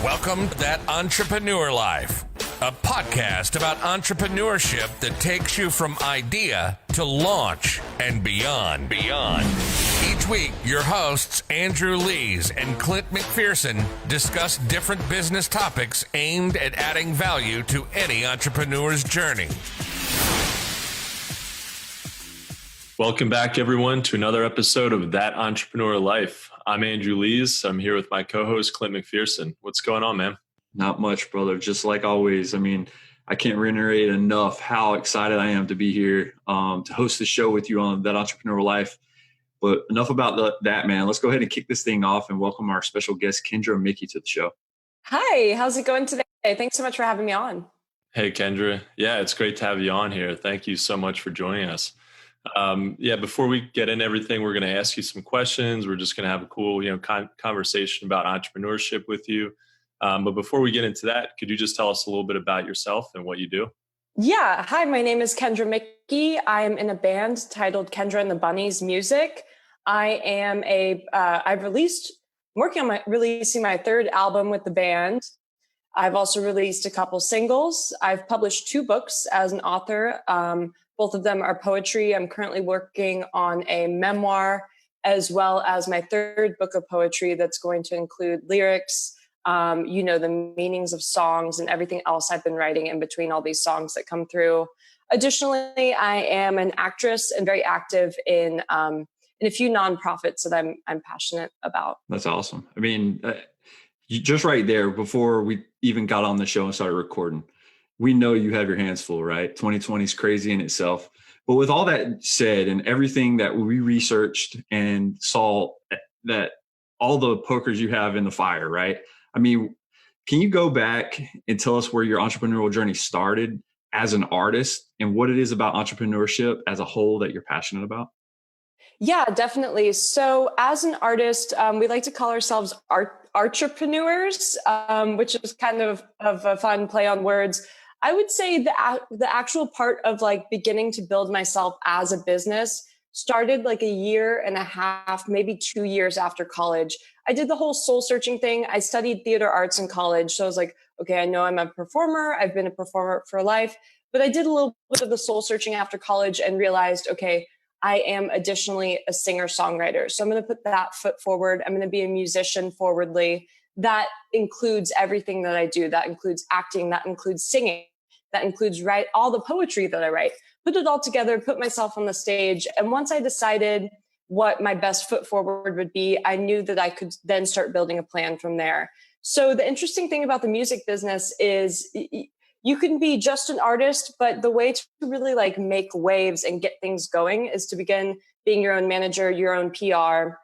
Welcome to That Entrepreneur Life, a podcast about entrepreneurship that takes you from idea to launch and beyond. Each week, your hosts, Andrew Lees and Clint McPherson, discuss different business topics aimed at adding value to any entrepreneur's journey. Welcome back, everyone, to another episode of That Entrepreneur Life. I'm Andrew Lees. I'm here with my co-host, Clint McPherson. What's going on, man? Not much, brother. Just like always. I mean, I can't reiterate enough how excited I am to be here to host the show with you on That Entrepreneur Life. But enough about that, man. Let's go ahead and kick this thing off and welcome our special guest, Kendra Muecke, to the show. Hi, how's it going today? Thanks so much for having me on. Hey, Kendra. Yeah, it's great to have you on here. Thank you so much for joining us. Before we get into everything, we're going to ask you some questions. We're just going to have a cool, conversation about entrepreneurship with you. But before we get into that, could you just tell us a little bit about yourself and what you do? Yeah. Hi, my name is Kendra Muecke. I'm in a band titled Kendra and the Bunnies Music. I am working on releasing my third album with the band. I've also released a couple singles. I've published 2 books as an author. Both of them are poetry. I'm currently working on a memoir, as well as my 3rd book of poetry that's going to include lyrics, the meanings of songs and everything else I've been writing in between all these songs that come through. Additionally, I am an actress and very active in a few nonprofits that I'm passionate about. That's awesome. I mean, you just right there before we even got on the show and started recording, we know you have your hands full, right? 2020 is crazy in itself. But with all that said and everything that we researched and saw, that all the pokers you have in the fire, right? I mean, can you go back and tell us where your entrepreneurial journey started as an artist and what it is about entrepreneurship as a whole that you're passionate about? Yeah, definitely. So as an artist, we like to call ourselves entrepreneurs, which is kind of a fun play on words. I would say the actual part of like beginning to build myself as a business started like a year and a half, maybe 2 years after college. I did the whole soul searching thing. I studied theater arts in college. So I was like, okay, I know I'm a performer. I've been a performer for life, but I did a little bit of the soul searching after college and realized, okay, I am additionally a singer-songwriter. So I'm going to put that foot forward. I'm going to be a musician forwardly. That includes everything that I do. That includes acting. That includes singing. That includes all the poetry that I write. Put it all together, put myself on the stage. And once I decided what my best foot forward would be, I knew that I could then start building a plan from there. So the interesting thing about the music business is you can be just an artist, but the way to really like make waves and get things going is to begin being your own manager, your own PR.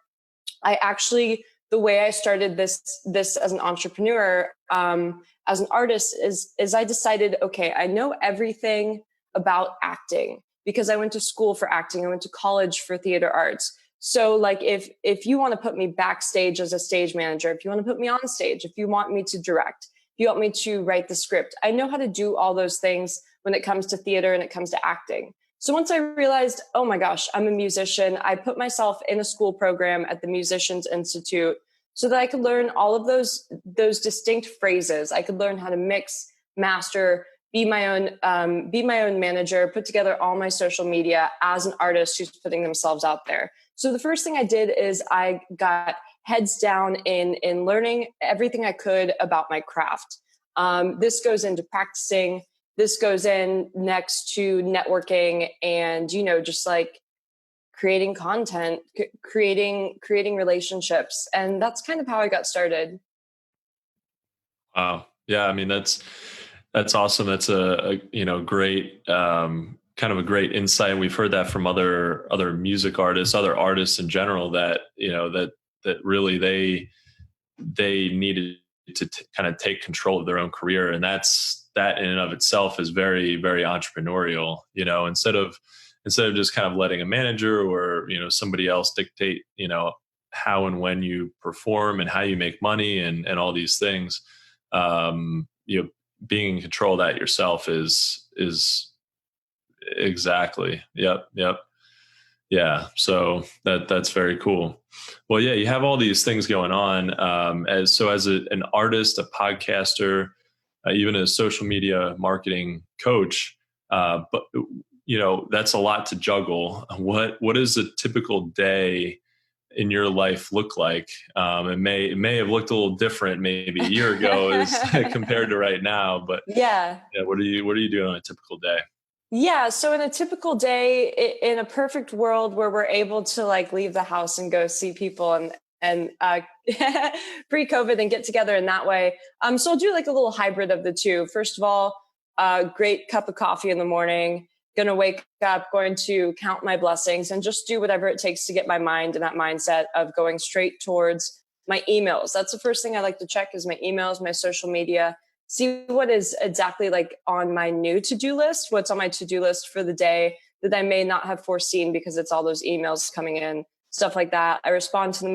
The way I started this as an entrepreneur, as an artist is I decided, okay, I know everything about acting because I went to school for acting. I went to college for theater arts. So like if you want to put me backstage as a stage manager, if you want to put me on stage, if you want me to direct, if you want me to write the script, I know how to do all those things when it comes to theater and it comes to acting. So once I realized, oh my gosh, I'm a musician, I put myself in a school program at the Musicians Institute so that I could learn all of those distinct phrases. I could learn how to mix, master, be my own manager, put together all my social media as an artist who's putting themselves out there. So the first thing I did is I got heads down in learning everything I could about my craft. This goes into practicing. This goes in next to networking and, just like creating content, creating relationships. And that's kind of how I got started. Wow. Yeah. I mean, that's awesome. That's a great, kind of a great insight. We've heard that from other music artists, other artists in general that really they needed to kind of take control of their own career. And that in and of itself is very, very entrepreneurial, instead of just kind of letting a manager or, somebody else dictate, how and when you perform and how you make money and all these things, being in control of that yourself is exactly. Yep. Yeah. So that's very cool. Well, yeah, you have all these things going on. As an artist, a podcaster, even a social media marketing coach, but that's a lot to juggle. What does a typical day in your life look like? It may have looked a little different maybe a year ago as compared to right now, but Yeah. what are you doing on a typical day? Yeah. So in a typical day, in a perfect world where we're able to like leave the house and go see people and pre-COVID and get together in that way. So I'll do like a little hybrid of the two. First of all, great cup of coffee in the morning, going to wake up, going to count my blessings and just do whatever it takes to get my mind in that mindset of going straight towards my emails. That's the first thing I like to check is my emails, my social media, see what is exactly like on my new to-do list, what's on my to-do list for the day that I may not have foreseen because it's all those emails coming in, stuff like that. I respond to the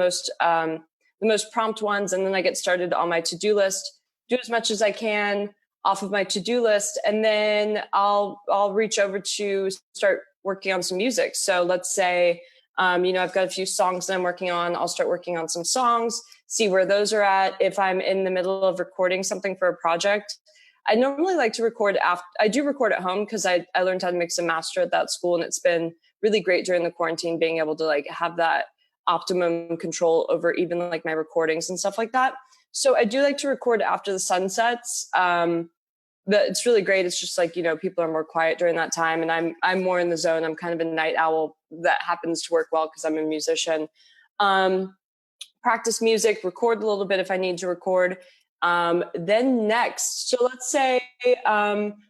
most prompt ones, and then I get started on my to-do list, do as much as I can off of my to-do list, and then I'll reach over to start working on some music. So let's say, I've got a few songs that I'm working on. I'll start working on some songs, see where those are at. If I'm in the middle of recording something for a project, I normally like to record after. I do record at home because I learned how to mix and master at that school, and it's been really great during the quarantine being able to like have that optimum control over even like my recordings and stuff like that. So I do like to record after the sun sets. But it's really great. It's just like, people are more quiet during that time, and I'm more in the zone. I'm kind of a night owl that happens to work well because I'm a musician. Practice music, record a little bit if I need to record. Then next, so let's say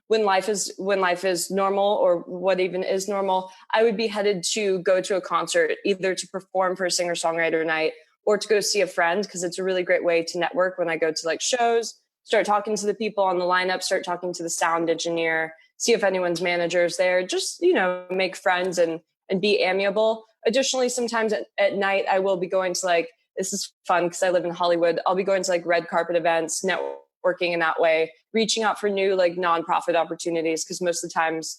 when life is normal, or what even is normal, I would be headed to go to a concert, either to perform for a singer-songwriter night or to go see a friend, because it's a really great way to network when I go to like shows, start talking to the people on the lineup, start talking to the sound engineer, see if anyone's manager is there, just, make friends and be amiable. Additionally, sometimes at night, I will be going to like, this is fun because I live in Hollywood. I'll be going to like red carpet events, networking in that way, reaching out for new like nonprofit opportunities. Because most of the times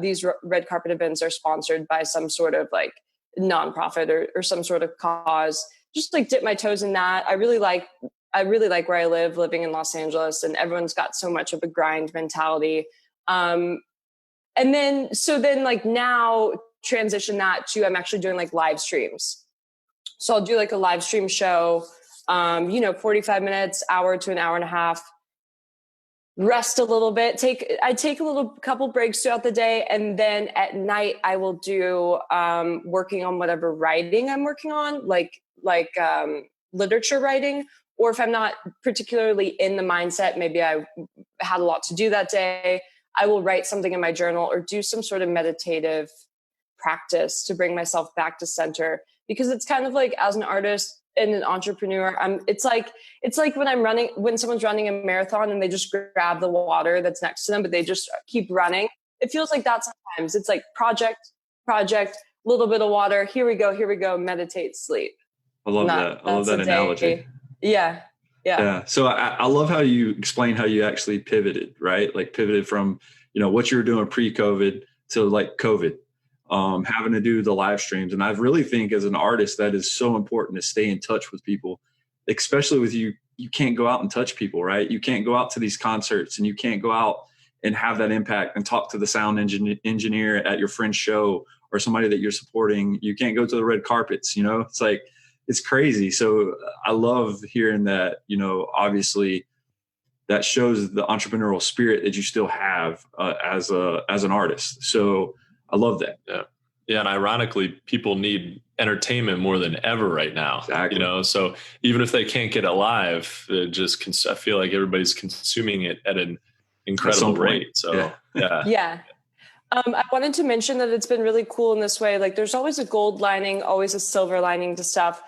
these red carpet events are sponsored by some sort of like nonprofit or some sort of cause. Just like dip my toes in that. I really like where I live, living in Los Angeles, and everyone's got so much of a grind mentality. And then like now transition that to I'm actually doing like live streams. So I'll do like a live stream show, 45 minutes, hour to an hour and a half, rest a little bit, I take a couple breaks throughout the day. And then at night I will do, working on whatever writing I'm working on, like literature writing, or if I'm not particularly in the mindset, maybe I had a lot to do that day, I will write something in my journal or do some sort of meditative practice to bring myself back to center. Because it's kind of like, as an artist and an entrepreneur, it's like when someone's running a marathon and they just grab the water that's next to them, but they just keep running. It feels like that sometimes. It's like project, little bit of water. Here we go. Meditate, sleep. I love that. I love that analogy. Yeah. So I love how you explain how you actually pivoted, right? Like pivoted from, what you were doing pre-COVID to like COVID. Having to do the live streams. And I really think as an artist, that is so important to stay in touch with people, especially with you. You can't go out and touch people, right? You can't go out to these concerts and you can't go out and have that impact and talk to the sound engineer at your friend's show or somebody that you're supporting. You can't go to the red carpets, it's like, it's crazy. So I love hearing that, obviously that shows the entrepreneurial spirit that you still have as an artist. So I love that. Yeah. And ironically, people need entertainment more than ever right now. Exactly. So even if they can't get it live, I feel like everybody's consuming it at an incredible rate. So yeah. I wanted to mention that it's been really cool in this way. Like there's always a gold lining, always a silver lining to stuff.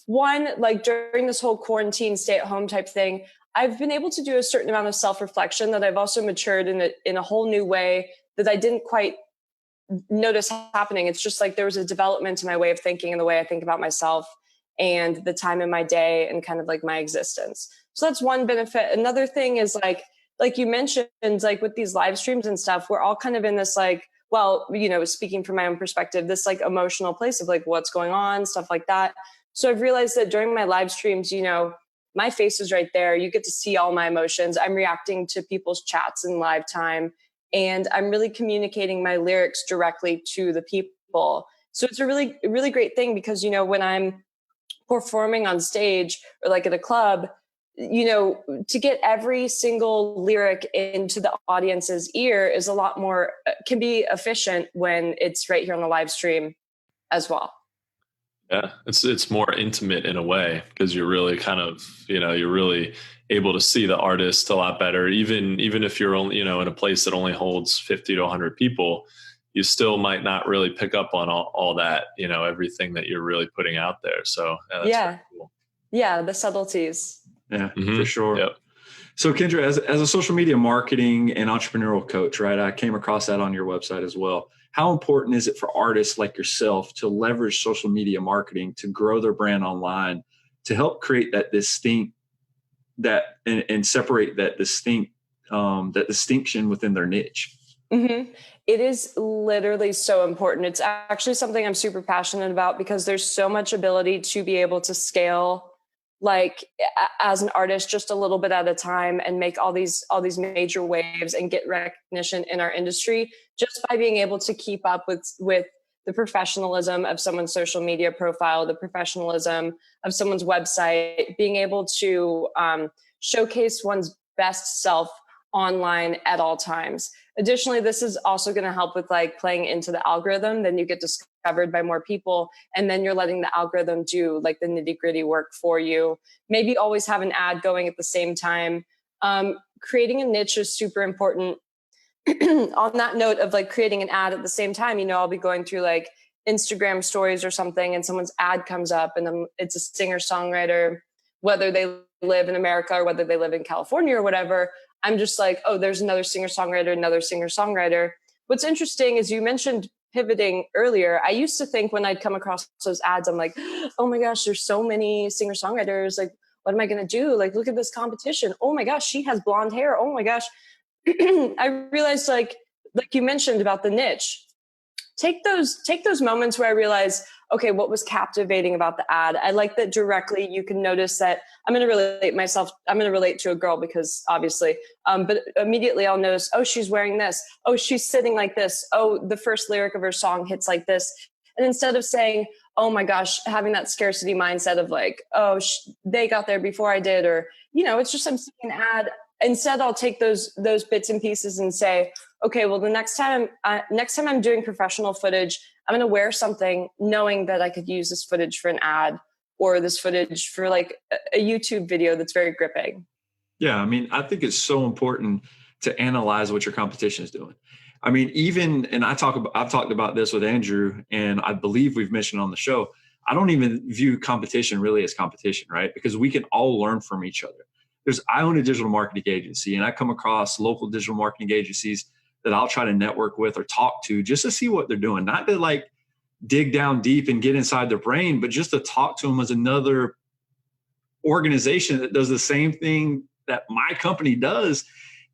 One, like during this whole quarantine, stay at home type thing, I've been able to do a certain amount of self-reflection that I've also matured in a whole new way that I didn't quite notice happening. It's just like there was a development in my way of thinking and the way I think about myself and the time in my day and kind of like my existence. So that's one benefit. Another thing is like you mentioned, like with these live streams and stuff, we're all kind of in this like, well, speaking from my own perspective, this like emotional place of like what's going on, stuff like that. So I've realized that during my live streams, my face is right there. You get to see all my emotions. I'm reacting to people's chats in live time, and I'm really communicating my lyrics directly to the people. So it's a really, really great thing because, when I'm performing on stage or like at a club, to get every single lyric into the audience's ear is a lot more, can be efficient when it's right here on the live stream as well. Yeah, it's more intimate in a way because you're really kind of, you're really able to see the artist a lot better. Even if you're only, in a place that only holds 50 to 100 people, you still might not really pick up on all that, everything that you're really putting out there. So that's yeah, cool. Yeah, the subtleties. Yeah, for sure. Yep. So Kendra, as a social media marketing and entrepreneurial coach, right? I came across that on your website as well. How important is it for artists like yourself to leverage social media marketing to grow their brand online, to help create that distinct, and separate that distinction within their niche? Mm-hmm. It is literally so important. It's actually something I'm super passionate about because there's so much ability to be able to scale like as an artist just a little bit at a time and make all these major waves and get recognition in our industry just by being able to keep up with the professionalism of someone's social media profile, the professionalism of someone's website, being able to showcase one's best self online at all times. Additionally, this is also going to help with like playing into the algorithm. Then you get discovered by more people, and then you're letting the algorithm do like the nitty gritty work for you. Maybe always have an ad going at the same time. Creating a niche is super important. On that note of like creating an ad at the same time, I'll be going through like Instagram stories or something, and someone's ad comes up, and it's a singer-songwriter, whether they live in America or whether they live in California or whatever. I'm just like, oh, there's another singer-songwriter. What's interesting is you mentioned pivoting earlier. I used to think when I'd come across those ads, I'm like, oh my gosh, there's so many singer-songwriters. Like, what am I going to do? Like, look at this competition. Oh my gosh, she has blonde hair. Oh my gosh. I realized like you mentioned about the niche. Take those moments where I realize, okay, what was captivating about the ad? I like that directly you can notice that I'm going to relate to a girl because obviously, but immediately I'll notice, oh, she's wearing this. Oh, she's sitting like this. Oh, the first lyric of her song hits like this. And instead of saying, oh my gosh, having that scarcity mindset of like, oh, they got there before I did, or, it's just, I'm seeing an ad. Instead, I'll take those bits and pieces and say, okay, well, the next time I'm doing professional footage, I'm going to wear something knowing that I could use this footage for an ad or this footage for like a YouTube video that's very gripping. Yeah. I mean, I think it's so important to analyze what your competition is doing. I mean, and I've talked about this with Andrew, and I believe we've mentioned on the show, I don't even view competition really as competition, right? Because we can all learn from each other. I own a digital marketing agency, and I come across local digital marketing agencies that I'll try to network with or talk to just to see what they're doing. Not to like dig down deep and get inside their brain, but just to talk to them as another organization that does the same thing that my company does.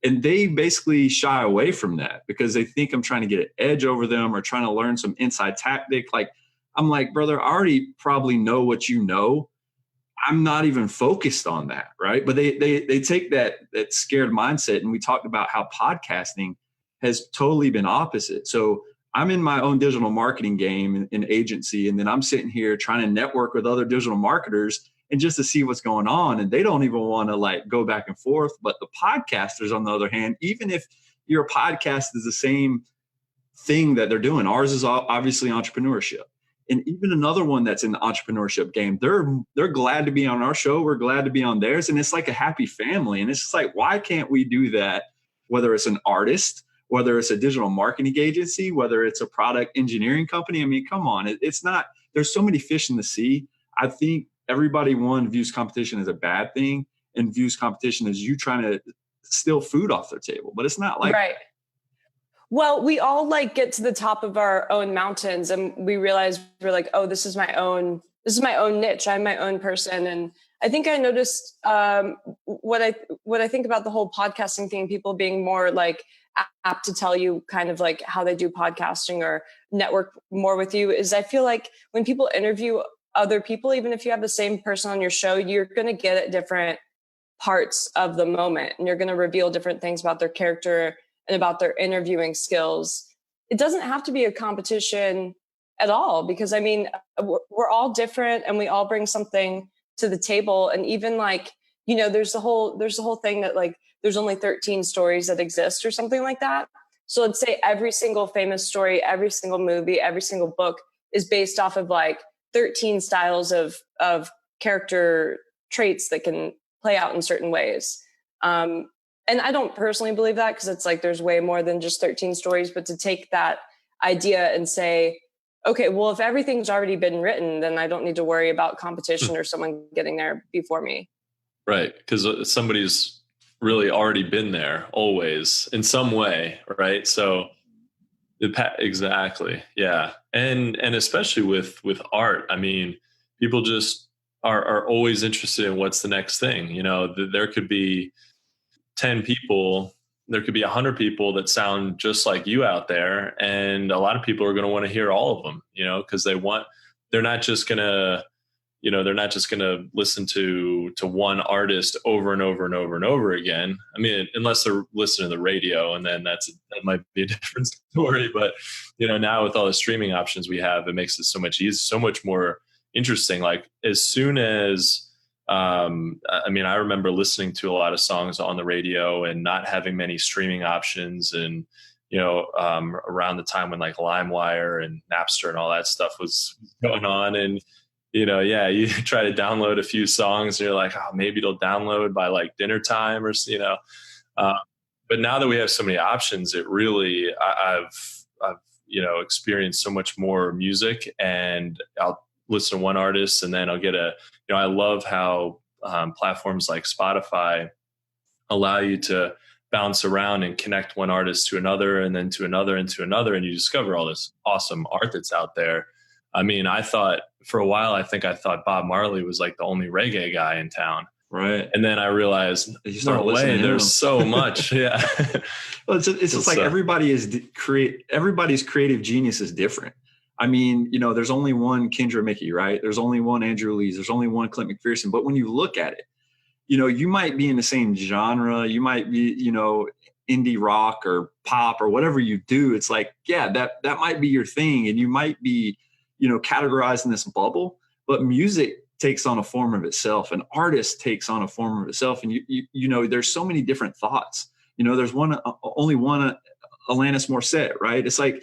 And they basically shy away from that because they think I'm trying to get an edge over them or trying to learn some inside tactic. Like, I'm like, brother, I already probably know what you know. I'm not even focused on that, right? But they take that scared mindset, and we talked about how podcasting has totally been opposite. So I'm in my own digital marketing game and agency, and then I'm sitting here trying to network with other digital marketers and just to see what's going on, and they don't even want to like go back and forth. But the podcasters, on the other hand, even if your podcast is the same thing that they're doing, ours is obviously entrepreneurship. And even another one that's in the entrepreneurship game, they're glad to be on our show. We're glad to be on theirs. And it's like a happy family. And it's just like, why can't we do that? Whether it's an artist, whether it's a digital marketing agency, whether it's a product engineering company. I mean, come on. It's not, there's so many fish in the sea. I think everybody, views competition as a bad thing and views competition as you trying to steal food off their table. But it's not like right. Well, we all like get to the top of our own mountains and we realize we're like, oh, this is my own niche. I'm my own person. And I think I noticed what I think about the whole podcasting thing, people being more like apt to tell you kind of like how they do podcasting or network more with you is I feel like when people interview other people, even if you have the same person on your show, you're going to get at different parts of the moment and you're going to reveal different things about their character and about their interviewing skills. It doesn't have to be a competition at all, because I mean, we're all different and we all bring something to the table. And even like, you know, there's the whole thing that like, there's only 13 stories that exist or something like that. So let's say every single famous story, every single movie, every single book is based off of like 13 styles of character traits that can play out in certain ways. And I don't personally believe that, because it's like there's way more than just 13 stories, but to take that idea and say, okay, well, if everything's already been written, then I don't need to worry about competition or someone getting there before me. Right. Because somebody's really already been there always in some way. Right. So exactly. Yeah. And especially with art, I mean, people just are always interested in what's the next thing. You know, there could be 10 people, there could be 100 people that sound just like you out there. And a lot of people are going to want to hear all of them, you know, because they're not just going to, you know, they're not just going to listen to one artist over and over and over and over again. I mean, unless they're listening to the radio, and then that might be a different story. But, you know, now with all the streaming options we have, it makes it so much easier, so much more interesting. Like as soon as, I mean, I remember listening to a lot of songs on the radio and not having many streaming options. And, you know, around the time when like LimeWire and Napster and all that stuff was going on. And, you know, yeah, you try to download a few songs and you're like, oh, maybe it'll download by like dinner time or, you know. But now that we have so many options, it really, I've, you know, experienced so much more music, and I'll listen to one artist and then I'll get you know, I love how platforms like Spotify allow you to bounce around and connect one artist to another and then to another and to another. And you discover all this awesome art that's out there. I mean, I thought for a while, I thought Bob Marley was like the only reggae guy in town. Right. And then I realized, no way, there's so much. Yeah. Well, it's just like everybody's creative genius is different. I mean, you know, there's only one Kendra Muecke, right? There's only one Andrew Lees. There's only one Clint McPherson. But when you look at it, you know, you might be in the same genre. You might be, you know, indie rock or pop or whatever you do. It's like, yeah, that might be your thing. And you might be, you know, categorized in this bubble. But music takes on a form of itself. An artist takes on a form of itself. And, you know, there's so many different thoughts. You know, there's only one Alanis Morissette, right? It's like,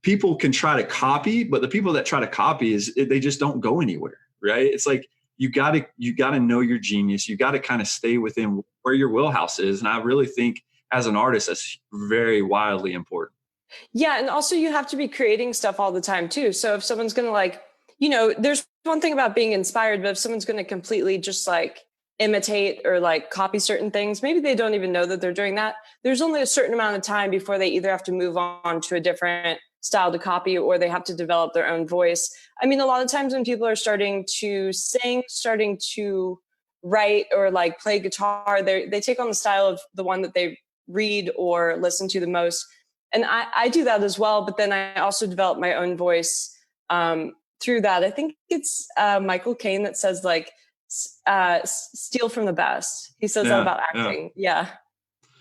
people can try to copy, but the people that try to copy they just don't go anywhere, right? It's like you got to know your genius. You got to kind of stay within where your wheelhouse is, and I really think as an artist that's very wildly important. Yeah, and also you have to be creating stuff all the time too. So if someone's going to like, you know, there's one thing about being inspired, but if someone's going to completely just like imitate or like copy certain things, maybe they don't even know that they're doing that. There's only a certain amount of time before they either have to move on to a different style to copy or they have to develop their own voice. I mean, a lot of times when people are starting to sing, starting to write or like play guitar, they take on the style of the one that they read or listen to the most. And I do that as well. But then I also develop my own voice through that. I think it's Michael Caine that says like, steal from the best. He says that about acting. Yeah.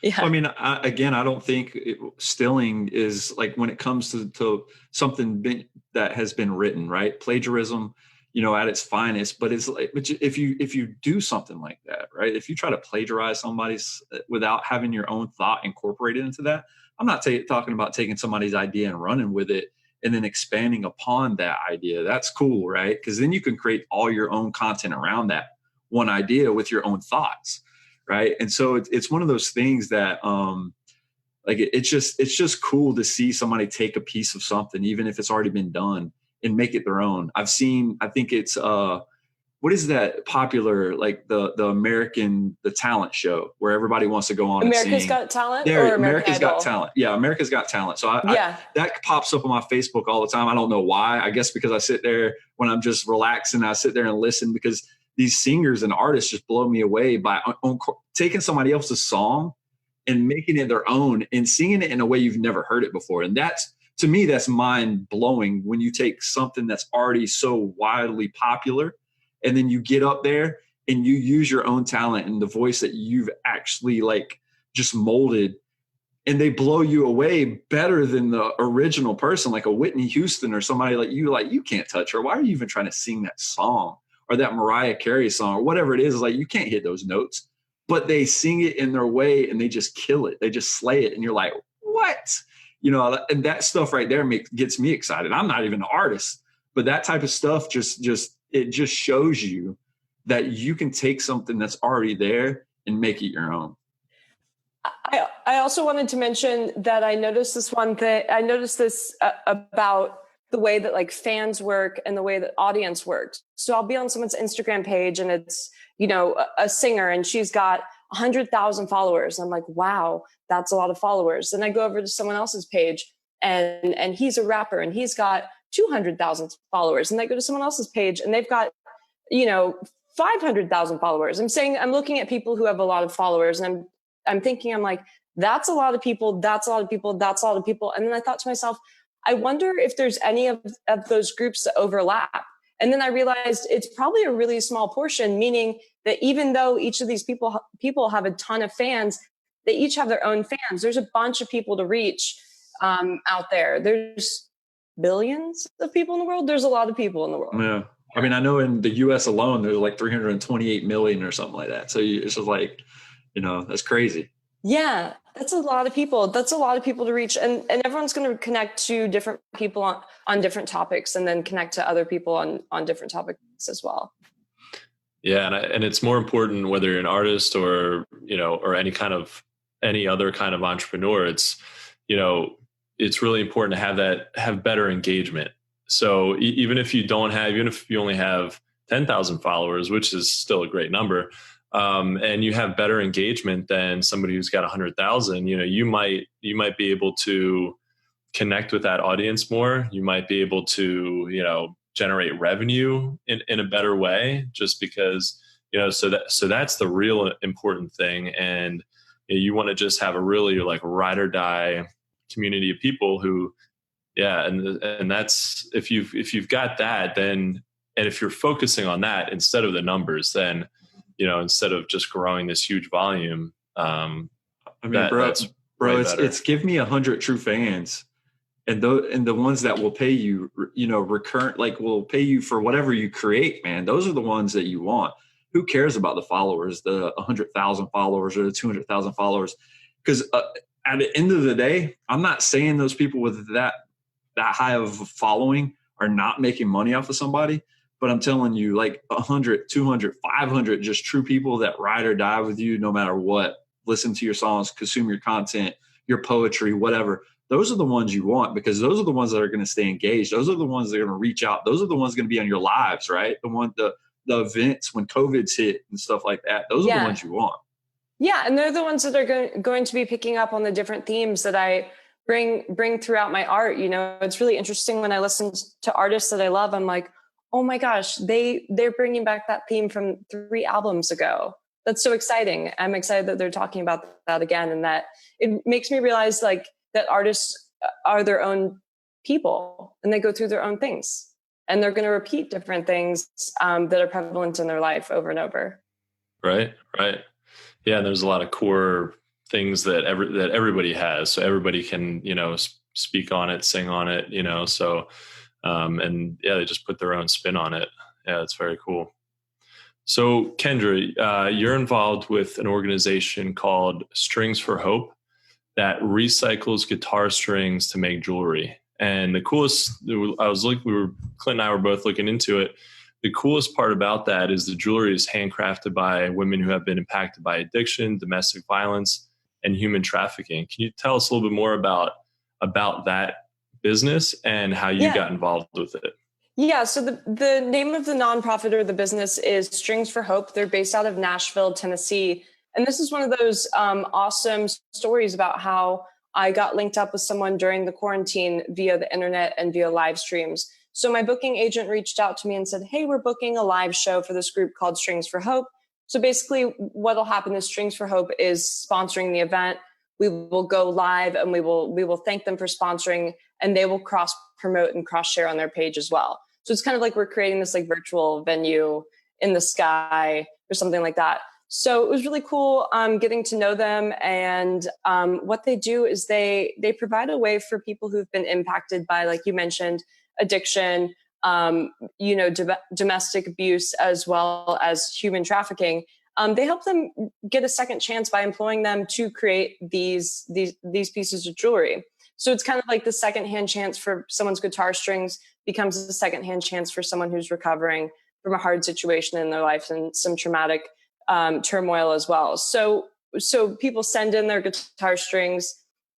Yeah. Well, I mean, I don't think stealing is like when it comes to something that has been written, right? Plagiarism, you know, at its finest. But it's like, if you do something like that, right? If you try to plagiarize somebody's without having your own thought incorporated into that, I'm not talking about taking somebody's idea and running with it and then expanding upon that idea. That's cool, right? Because then you can create all your own content around that one idea with your own thoughts. Right. And so it's one of those things that like it's just cool to see somebody take a piece of something, even if it's already been done, and make it their own. I think it's what is that popular, like the talent show where everybody wants to go on America's and sing. Got Talent? There, America's Got Talent. Yeah, America's Got Talent. So that pops up on my Facebook all the time. I don't know why. I guess because I sit there when I'm just relaxing, I sit there and listen, because these singers and artists just blow me away by taking somebody else's song and making it their own and singing it in a way you've never heard it before. And that's, to me, that's mind blowing when you take something that's already so widely popular and then you get up there and you use your own talent and the voice that you've actually like just molded, and they blow you away better than the original person, like a Whitney Houston or somebody like, you can't touch her. Why are you even trying to sing that song or that Mariah Carey song or whatever it is? Like, you can't hit those notes, but they sing it in their way and they just kill it. They just slay it. And you're like, what? And that stuff right there gets me excited. I'm not even an artist, but that type of stuff just shows you that you can take something that's already there and make it your own. I also wanted to mention that I noticed this one thing. I noticed this about the way that like fans work and the way that audience works. So I'll be on someone's Instagram page and it's, a singer and she's got 100,000 followers. I'm like, wow, that's a lot of followers. Then I go over to someone else's page and he's a rapper and he's got 200,000 followers. And I go to someone else's page and they've got, 500,000 followers. I'm looking at people who have a lot of followers and I'm thinking, I'm like, that's a lot of people. That's a lot of people. That's a lot of people. And then I thought to myself, I wonder if there's any of those groups that overlap. And then I realized it's probably a really small portion, meaning that even though each of these people have a ton of fans, they each have their own fans. There's a bunch of people to reach out there. There's billions of people in the world. There's a lot of people in the world. Yeah. I mean, I know in the US alone, there's like 328 million or something like that. So it's just like, that's crazy. Yeah, that's a lot of people. That's a lot of people to reach. And everyone's going to connect to different people on different topics and then connect to other people on different topics as well. Yeah. And it's more important whether you're an artist or, or any other kind of entrepreneur. It's really important to have better engagement. So even if you only have 10,000 followers, which is still a great number, and you have better engagement than somebody who's got 100,000, you might be able to connect with that audience more. You might be able to, generate revenue in a better way just because, so that's the real important thing. And you want to just have a really like ride or die community of people who, and that's, if you've got that, then, and if you're focusing on that instead of the numbers, then, instead of just growing this huge volume, it's give me 100 true fans, and the ones that will pay you, recurrent, like will pay you for whatever you create, man. Those are the ones that you want. Who cares about the followers, the 100,000 followers or the 200,000 followers? Because at the end of the day, I'm not saying those people with that high of a following are not making money off of somebody. But I'm telling you, like 100, 200, 500 just true people that ride or die with you no matter what, listen to your songs, consume your content, your poetry, whatever. Those are the ones you want because those are the ones that are going to stay engaged. Those are the ones that are going to reach out. Those are the ones going to be on your lives, right? The events when COVID's hit and stuff like that. Those are the ones you want. Yeah, and they're the ones that are going to be picking up on the different themes that I bring throughout my art. It's really interesting when I listen to artists that I love. I'm like, oh my gosh, they're bringing back that theme from 3 albums ago. That's so exciting. I'm excited that they're talking about that again, and that it makes me realize like that artists are their own people and they go through their own things and they're going to repeat different things that are prevalent in their life over and over. Right. Yeah, there's a lot of core things that everybody has, so everybody can speak on it, sing on it, so and they just put their own spin on it. Yeah, it's very cool. So Kendra, you're involved with an organization called Strings for Hope that recycles guitar strings to make jewelry. And the coolest, Clint and I were both looking into it. The coolest part about that is the jewelry is handcrafted by women who have been impacted by addiction, domestic violence, and human trafficking. Can you tell us a little bit more about that business and how you got involved with it? Yeah, so the name of the nonprofit or the business is Strings for Hope. They're based out of Nashville, Tennessee. And this is one of those awesome stories about how I got linked up with someone during the quarantine via the internet and via live streams. So my booking agent reached out to me and said, hey, we're booking a live show for this group called Strings for Hope. So basically what'll happen is Strings for Hope is sponsoring the event. we will go live and we will thank them for sponsoring, and they will cross promote and cross share on their page as well. So it's kind of like we're creating this like virtual venue in the sky or something like that. So it was really cool getting to know them. And what they do is they provide a way for people who've been impacted by, like you mentioned, addiction, domestic abuse, as well as human trafficking. They help them get a second chance by employing them to create these pieces of jewelry. So it's kind of like the secondhand chance for someone's guitar strings becomes a secondhand chance for someone who's recovering from a hard situation in their life and some traumatic turmoil as well. So people send in their guitar strings.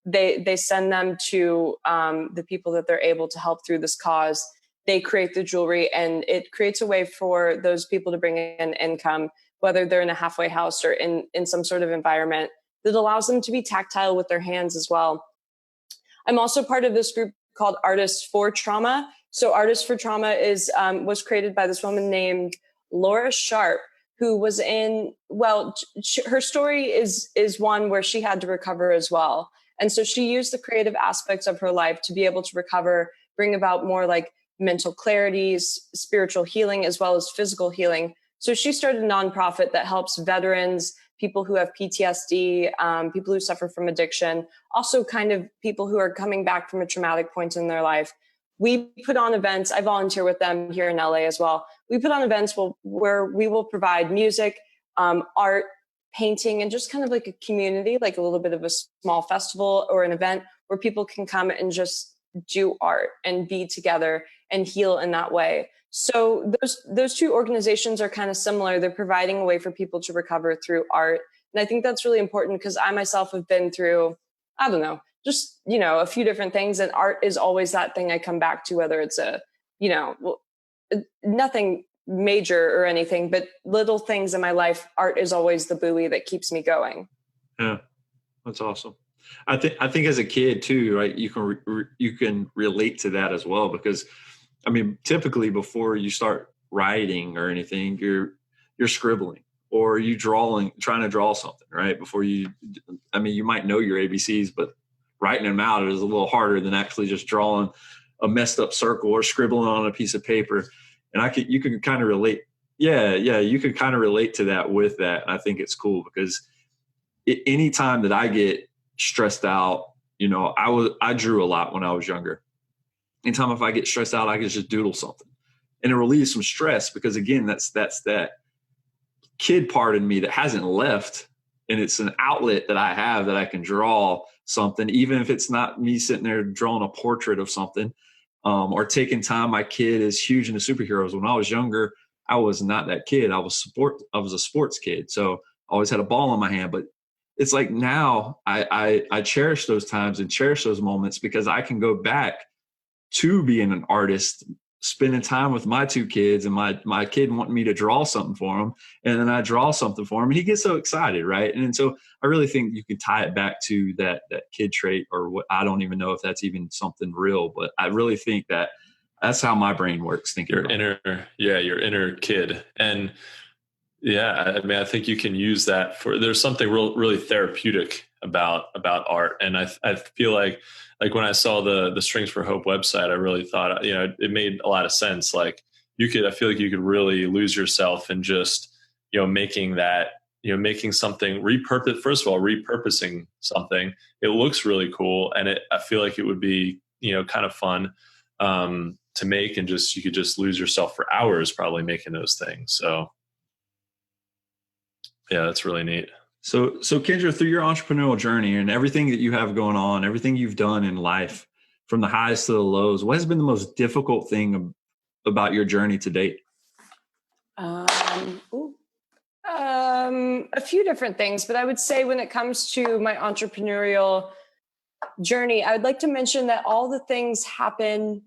They send them to the people that they're able to help through this cause. They create the jewelry, and it creates a way for those people to bring in income, whether they're in a halfway house or in some sort of environment that allows them to be tactile with their hands as well. I'm also part of this group called Artists for Trauma. So Artists for Trauma was created by this woman named Laura Sharp, who was her story is one where she had to recover as well. And so she used the creative aspects of her life to be able to recover, bring about more like mental clarity, spiritual healing, as well as physical healing. So she started a nonprofit that helps veterans, people who have PTSD, people who suffer from addiction, also kind of people who are coming back from a traumatic point in their life. We put on events. I volunteer with them here in LA as well. We put on events where we will provide music, art, painting, and just kind of like a community, like a little bit of a small festival or an event where people can come and just do art and be together and heal in that way. So those two organizations are kind of similar. They're providing a way for people to recover through art. And I think that's really important because I myself have been through, I don't know, just, a few different things. And art is always that thing I come back to, whether it's nothing major or anything, but little things in my life. Art is always the buoy that keeps me going. Yeah, that's awesome. I think as a kid too, right? You can relate to that as well, because I mean, typically before you start writing or anything, you're scribbling or you trying to draw something, right? You might know your ABCs, but writing them out is a little harder than actually just drawing a messed up circle or scribbling on a piece of paper. And you can kind of relate. Yeah. You can kind of relate to that with that. And I think it's cool because any time that I get stressed out, I drew a lot when I was younger. Anytime if I get stressed out, I can just doodle something and it relieves some stress because again, that's that kid part in me that hasn't left. And it's an outlet that I have that I can draw something, even if it's not me sitting there drawing a portrait of something, or taking time. My kid is huge into superheroes. When I was younger, I was not that kid. I was a sports kid. So I always had a ball in my hand, but it's like now I cherish those times and cherish those moments because I can go back to being an artist, spending time with my two kids and my kid wanting me to draw something for him. And then I draw something for him and he gets so excited. Right. And so I really think you can tie it back to that kid trait or what, I don't even know if that's even something real, but I really think that's how my brain works. Your inner kid. And yeah, I mean, I think you can use that there's something really therapeutic about art. And I feel like when I saw the Strings for Hope website, I really thought, it made a lot of sense. Like I feel like you could really lose yourself in just, making that, making something repurposing something. It looks really cool. And I feel like it would be, kind of fun to make and you could just lose yourself for hours probably making those things. So yeah, that's really neat. So Kendra, through your entrepreneurial journey and everything that you have going on, everything you've done in life, from the highs to the lows, what has been the most difficult thing about your journey to date? A few different things, but I would say when it comes to my entrepreneurial journey, I would like to mention that all the things happen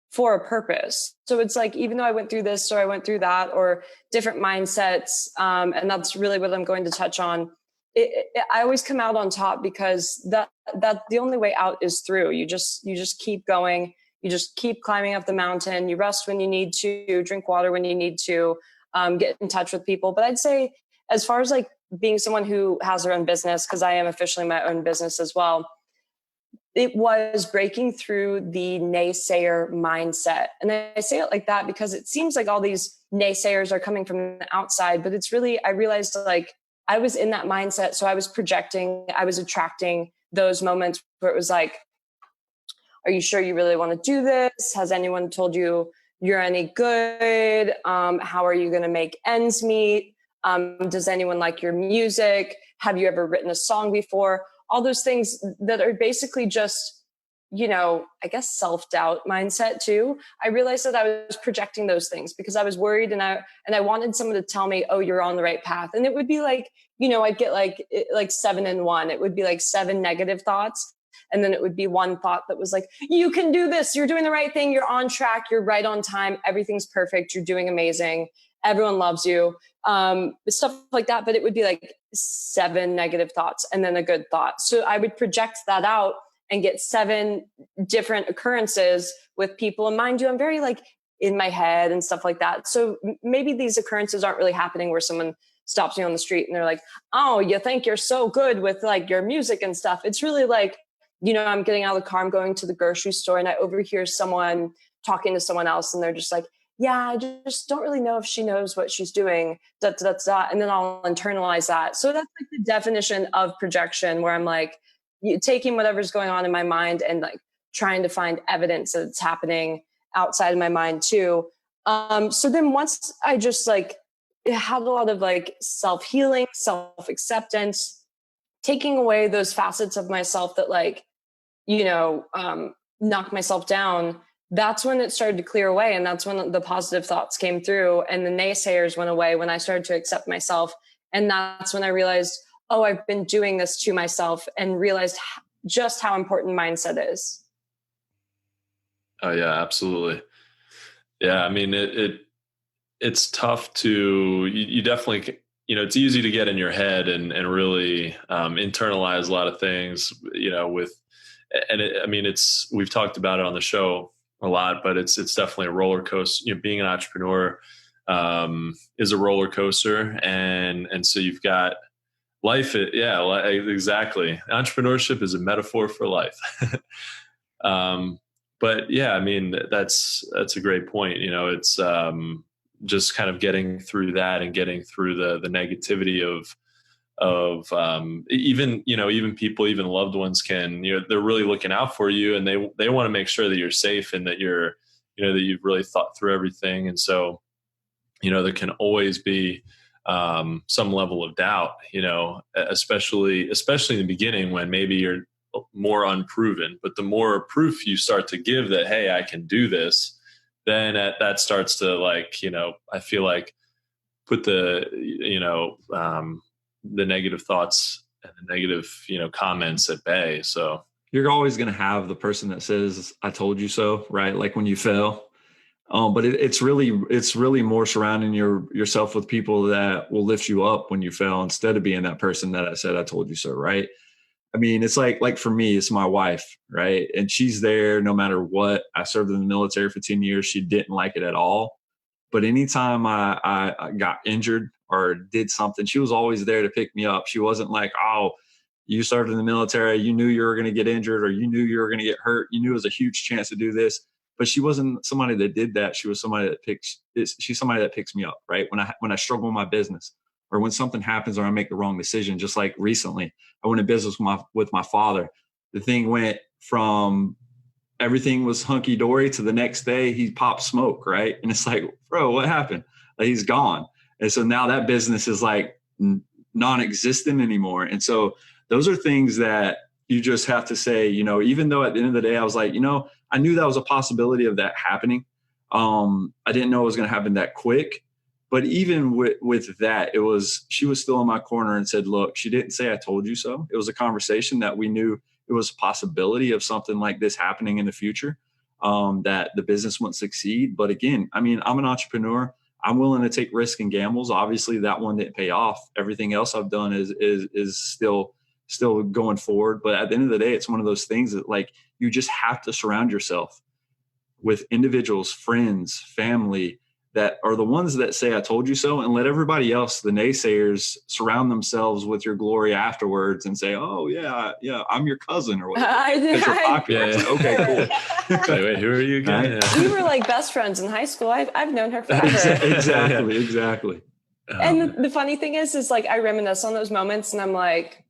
for a purpose. So it's like, even though I went through this or I went through that or different mindsets, and that's really what I'm going to touch on. I always come out on top because that the only way out is through. You just keep going. You just keep climbing up the mountain. You rest when you need to, drink water when you need to, get in touch with people. But I'd say as far as like being someone who has their own business, because I am officially my own business as well, it was breaking through the naysayer mindset. And I say it like that because it seems like all these naysayers are coming from the outside, but it's really, I realized like I was in that mindset. So I was projecting, I was attracting those moments where it was like, are you sure you really want to do this? Has anyone told you you're any good? How are you going to make ends meet? Does anyone like your music? Have you ever written a song before? All those things that are basically just, I guess self-doubt mindset too. I realized that I was projecting those things because I was worried and I wanted someone to tell me, oh, you're on the right path. And it would be like, I'd get like 7 and 1. It would be like 7 negative thoughts. And then it would be one thought that was like, you can do this. You're doing the right thing. You're on track. You're right on time. Everything's perfect. You're doing amazing. Everyone loves you. Stuff like that. But it would be like 7 negative thoughts and then a good thought. So I would project that out and get 7 different occurrences with people. And mind you, I'm very like in my head and stuff like that. So maybe these occurrences aren't really happening where someone stops me on the street and they're like, oh, you think you're so good with like your music and stuff. It's really like, I'm getting out of the car, I'm going to the grocery store and I overhear someone talking to someone else and they're just like, yeah, I just don't really know if she knows what she's doing, da, da, da, da. And then I'll internalize that. So that's like the definition of projection, where I'm like taking whatever's going on in my mind and like trying to find evidence that it's happening outside of my mind too. So then once I just like had a lot of like self-healing, self-acceptance, taking away those facets of myself that like, knock myself down, that's when it started to clear away. And that's when the positive thoughts came through and the naysayers went away when I started to accept myself. And that's when I realized, oh, I've been doing this to myself, and realized just how important mindset is. Oh yeah, absolutely. Yeah. I mean, it's tough to, you definitely, it's easy to get in your head and really internalize a lot of things, we've talked about it on the show a lot, but it's definitely a roller coaster. Being an entrepreneur is a roller coaster. And so you've got life. Exactly. Entrepreneurship is a metaphor for life. But yeah, I mean, that's a great point. It's just kind of getting through that and getting through the negativity of even people, even loved ones can, they're really looking out for you and they want to make sure that you're safe and that you're, that you've really thought through everything. And so, there can always be some level of doubt, especially in the beginning when maybe you're more unproven, but the more proof you start to give that, hey, I can do this, then that starts to like, I feel like put the negative thoughts and the negative, comments at bay. So you're always going to have the person that says, I told you so, right? Like when you fail. But it's really more surrounding yourself with people that will lift you up when you fail, instead of being that person that I said, I told you so, right? I mean, it's like for me, it's my wife, right? And she's there no matter what. I served in the military for 10 years. She didn't like it at all. But anytime I got injured or did something, she was always there to pick me up. She wasn't like, oh, you served in the military, you knew you were going to get injured, or you knew you were going to get hurt. You knew it was a huge chance to do this. But she wasn't somebody that did that. She was somebody she's somebody that picks me up, right? When I struggle in my business, or when something happens or I make the wrong decision, just like recently, I went in business with my father. The thing went from everything was hunky dory to the next day he popped smoke, right? And it's like, bro, what happened? Like, he's gone. And so now that business is like non-existent anymore. And so those are things that you just have to say, even though at the end of the day, I was like, I knew that was a possibility of that happening. I didn't know it was going to happen that quick. But even with that, she was still in my corner and said, look, she didn't say I told you so. It was a conversation that we knew it was a possibility of something like this happening in the future, that the business wouldn't succeed. But again, I mean, I'm an entrepreneur. I'm willing to take risks and gambles. Obviously, that one didn't pay off. Everything else I've done is still going forward. But at the end of the day, it's one of those things that like you just have to surround yourself with individuals, friends, family that are the ones that say, I told you so, and let everybody else, the naysayers, surround themselves with your glory afterwards and say, oh yeah, I'm your cousin or whatever. Because you're popular. Yeah. It's like, okay, cool. Wait, who are you again? Right? Yeah. We were like best friends in high school. I've known her forever. Exactly. And the funny thing is like I reminisce on those moments and I'm like,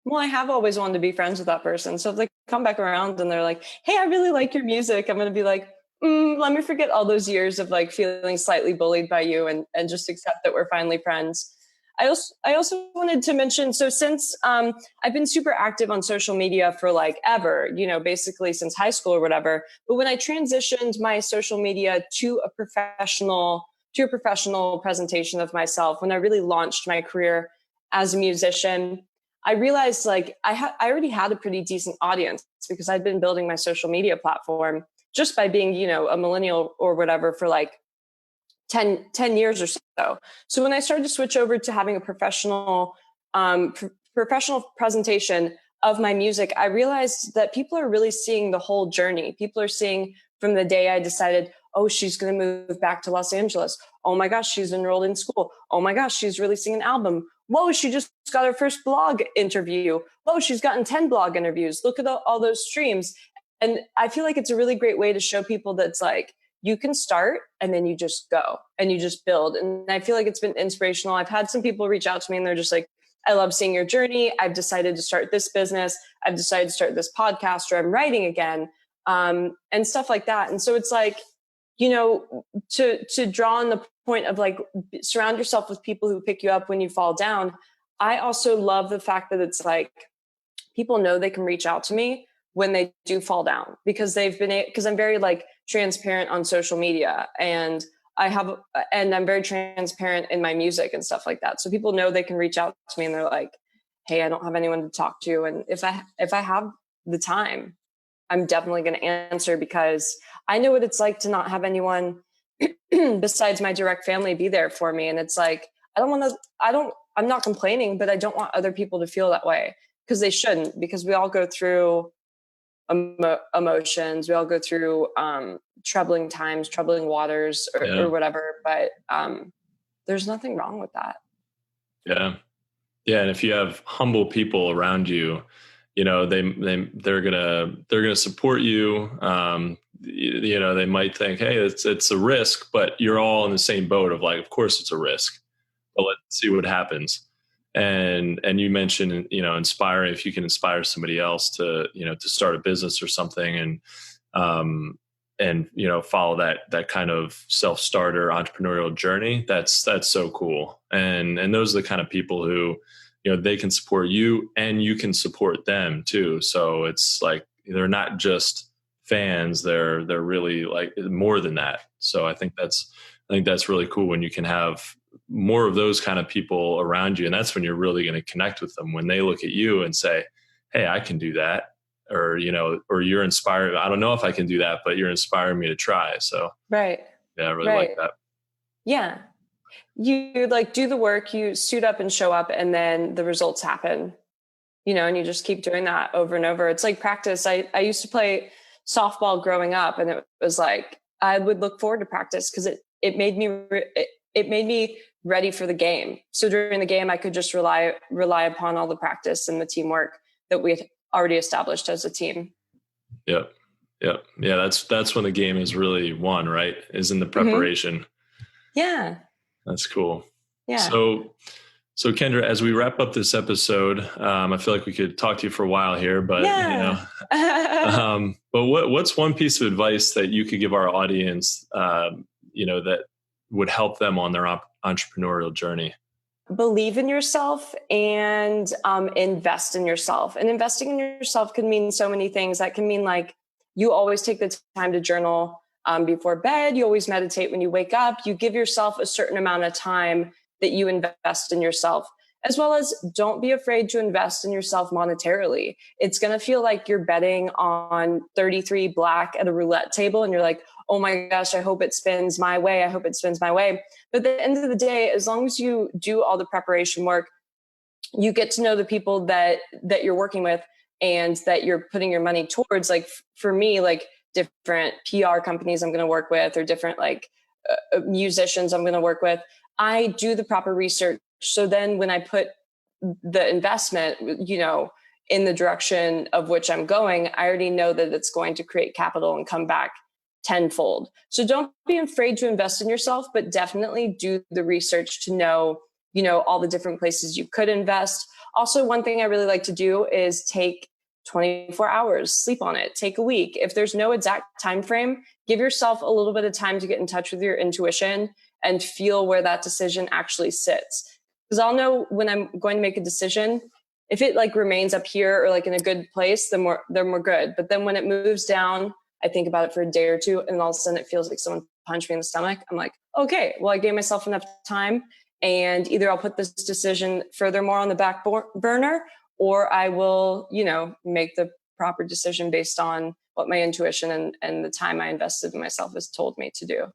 well, I have always wanted to be friends with that person. So if they come back around and they're like, hey, I really like your music, I'm going to be like, let me forget all those years of like feeling slightly bullied by you and just accept that we're finally friends. I also wanted to mention, so since I've been super active on social media for like ever, basically since high school or whatever. But when I transitioned my social media to a professional presentation of myself, when I really launched my career as a musician, I realized like I already had a pretty decent audience because I'd been building my social media platform just by being, a millennial or whatever for like 10 years or so. So when I started to switch over to having a professional presentation of my music, I realized that people are really seeing the whole journey. People are seeing from the day I decided, oh, she's going to move back to Los Angeles. Oh my gosh, she's enrolled in school. Oh my gosh, she's releasing an album. Whoa, she just got her first blog interview. Whoa, she's gotten 10 blog interviews. Look at all those streams. And I feel like it's a really great way to show people that it's like, you can start and then you just go and you just build. And I feel like it's been inspirational. I've had some people reach out to me and they're just like, I love seeing your journey. I've decided to start this business. I've decided to start this podcast, or I'm writing again, and stuff like that. And so it's like, to draw on the point of like, surround yourself with people who pick you up when you fall down. I also love the fact that it's like, people know they can reach out to me when they do fall down because I'm very like transparent on social media and I'm very transparent in my music and stuff like that. So people know they can reach out to me and they're like, hey, I don't have anyone to talk to. And if I have the time, I'm definitely going to answer because I know what it's like to not have anyone besides my direct family be there for me. And it's like, I'm not complaining, but I don't want other people to feel that way because they shouldn't, because we all go through emotions. We all go through troubling times, troubling waters or whatever, but there's nothing wrong with that. Yeah. And if you have humble people around you, they're gonna support you. They might think, hey, it's a risk, but you're all in the same boat of like, of course it's a risk, but let's see what happens. And you mentioned, inspiring, if you can inspire somebody else to start a business or something and follow that kind of self-starter entrepreneurial journey, that's so cool. And those are the kind of people who, they can support you and you can support them too. So it's like, they're not just fans, they're really like more than that. So I think that's really cool when you can have more of those kind of people around you. And that's when you're really going to connect with them, when they look at you and say, hey, I can do that. Or, or you're inspired. I don't know if I can do that, but you're inspiring me to try. So, right. Yeah, I really like that. Yeah. You like do the work, you suit up and show up, and then the results happen, and you just keep doing that over and over. It's like practice. I used to play softball growing up, and it was like, I would look forward to practice because it made me ready for the game. So during the game, I could just rely upon all the practice and the teamwork that we had already established as a team. Yep. Yeah. That's when the game is really won, right? Is in the preparation. Mm-hmm. Yeah. That's cool. Yeah. So Kendra, as we wrap up this episode, I feel like we could talk to you for a while here, but but what's one piece of advice that you could give our audience, that would help them on their entrepreneurial journey? Believe in yourself and invest in yourself. And investing in yourself can mean so many things. That can mean like you always take the time to journal before bed. You always meditate when you wake up. You give yourself a certain amount of time that you invest in yourself, as well as don't be afraid to invest in yourself monetarily. It's going to feel like you're betting on 33 black at a roulette table. And you're like, oh my gosh, I hope it spins my way. I hope it spins my way. But at the end of the day, as long as you do all the preparation work, you get to know the people that you're working with and that you're putting your money towards. Like for me, like different PR companies I'm going to work with, or different like musicians I'm going to work with, I do the proper research. So then when I put the investment, in the direction of which I'm going, I already know that it's going to create capital and come back tenfold. So don't be afraid to invest in yourself, but definitely do the research to know, all the different places you could invest. Also, one thing I really like to do is take 24 hours, sleep on it, take a week. If there's no exact time frame, give yourself a little bit of time to get in touch with your intuition and feel where that decision actually sits. Because I'll know when I'm going to make a decision, if it like remains up here or like in a good place, then we're good. But then when it moves down, I think about it for a day or two, and all of a sudden it feels like someone punched me in the stomach. I'm like, okay, well, I gave myself enough time, and either I'll put this decision furthermore on the back burner, or I will, make the proper decision based on what my intuition and the time I invested in myself has told me to do.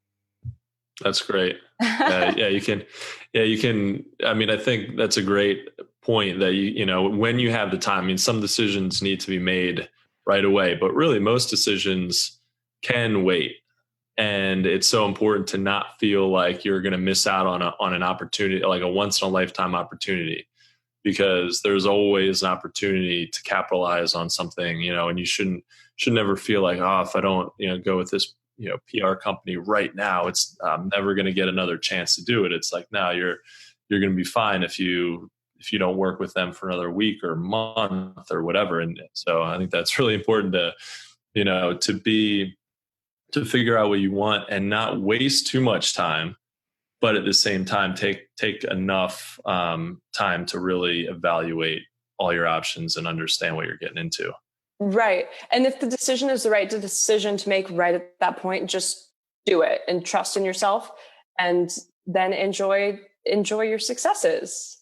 That's great. You can. I mean, I think that's a great point that when you have the time, I mean, some decisions need to be made right away, but really most decisions can wait. And it's so important to not feel like you're going to miss out on an opportunity, like a once in a lifetime opportunity, because there's always an opportunity to capitalize on something, and you should never feel like, if I don't, go with this, PR company right now, I'm never going to get another chance to do it. It's like, no, you're going to be fine if you don't work with them for another week or month or whatever. And so I think that's really important to figure out what you want and not waste too much time, but at the same time, take enough time to really evaluate all your options and understand what you're getting into. Right. And if the decision is the right decision to make right at that point, just do it and trust in yourself, and then enjoy your successes.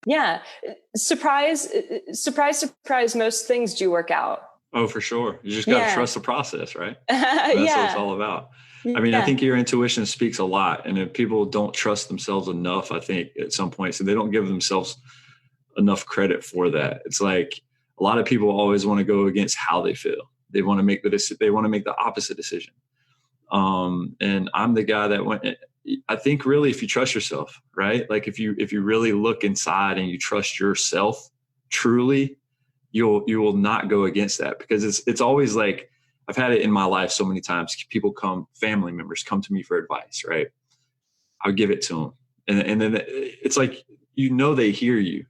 Yeah. Surprise, most things do work out. Oh, for sure. You just got to trust the process, right? That's what it's all about. I mean, I think your intuition speaks a lot. And if people don't trust themselves enough, I think at some point, so they don't give themselves enough credit for that. It's like a lot of people always want to go against how they feel. They want to make the opposite decision. And I'm the guy that I think really, if you trust yourself, right? Like if you really look inside and you trust yourself truly, you will not go against that, because it's always like, I've had it in my life so many times. Family members come to me for advice, right? I'll give it to them. And then it's like, they hear you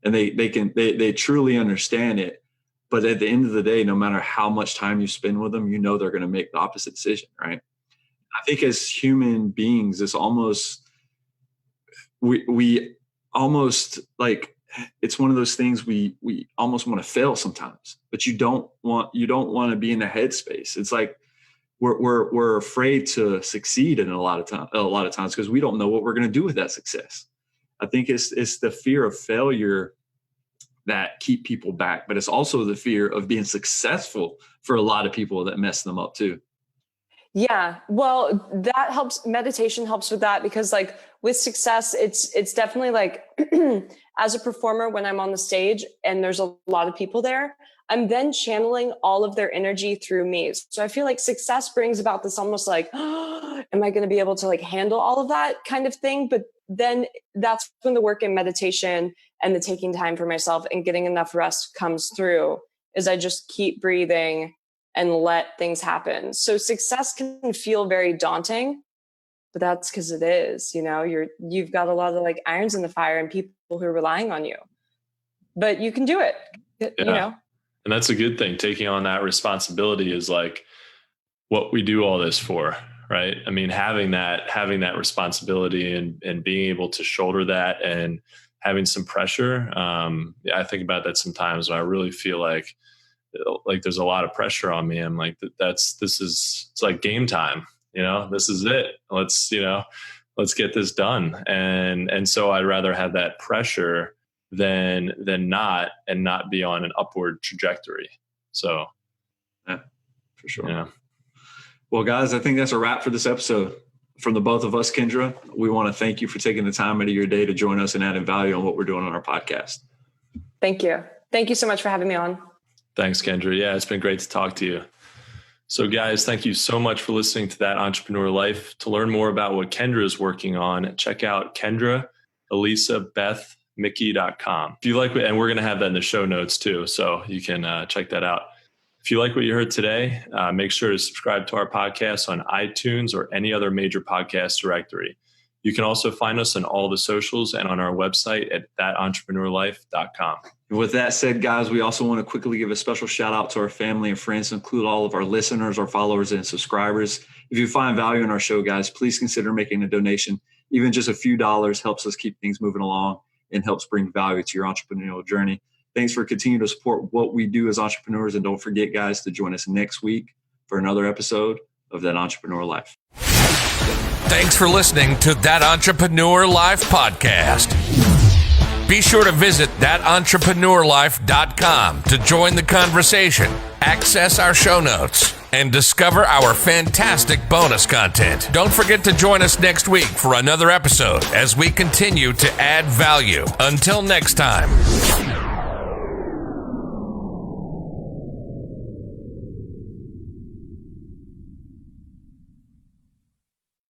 and they truly understand it. But at the end of the day, no matter how much time you spend with them, they're going to make the opposite decision, right? I think as human beings, it's almost, we almost like, it's one of those things we almost want to fail sometimes, but you don't want to be in the headspace. It's like we're afraid to succeed in a lot of times because we don't know what we're going to do with that success. I think it's the fear of failure that keep people back, but it's also the fear of being successful for a lot of people that mess them up too. Yeah, well, that helps. Meditation helps with that, because like with success, it's definitely like as a performer, when I'm on the stage and there's a lot of people there, I'm then channeling all of their energy through me. So I feel like success brings about this almost like, am I going to be able to like handle all of that kind of thing? But then that's when the work in meditation and the taking time for myself and getting enough rest comes through, is I just keep breathing and let things happen. So success can feel very daunting, but that's because it is, you've got a lot of like irons in the fire and people who are relying on you, but you can do it, And that's a good thing. Taking on that responsibility is like what we do all this for, right? I mean, having that responsibility and being able to shoulder that and having some pressure. I think about that sometimes when I really feel like there's a lot of pressure on me. I'm like, it's like game time, this is it. Let's get this done. And so I'd rather have that pressure than not, and not be on an upward trajectory. So yeah, for sure. Yeah. Well, guys, I think that's a wrap for this episode. From the both of us, Kendra, we want to thank you for taking the time out of your day to join us and adding value on what we're doing on our podcast. Thank you. Thank you so much for having me on. Thanks, Kendra. Yeah, it's been great to talk to you. So guys, thank you so much for listening to That Entrepreneur Life. To learn more about what Kendra is working on, check out KendraElisabethMickey.com. If you like, and we're going to have that in the show notes too, so you can check that out. If you like what you heard today, make sure to subscribe to our podcast on iTunes or any other major podcast directory. You can also find us on all the socials and on our website at thatentrepreneurlife.com. With that said, guys, we also want to quickly give a special shout out to our family and friends, to include all of our listeners, our followers, and subscribers. If you find value in our show, guys, please consider making a donation. Even just a few dollars helps us keep things moving along and helps bring value to your entrepreneurial journey. Thanks for continuing to support what we do as entrepreneurs. And don't forget, guys, to join us next week for another episode of That Entrepreneur Life. Thanks for listening to That Entrepreneur Life podcast. Be sure to visit thatentrepreneurlife.com to join the conversation, access our show notes, and discover our fantastic bonus content. Don't forget to join us next week for another episode as we continue to add value. Until next time.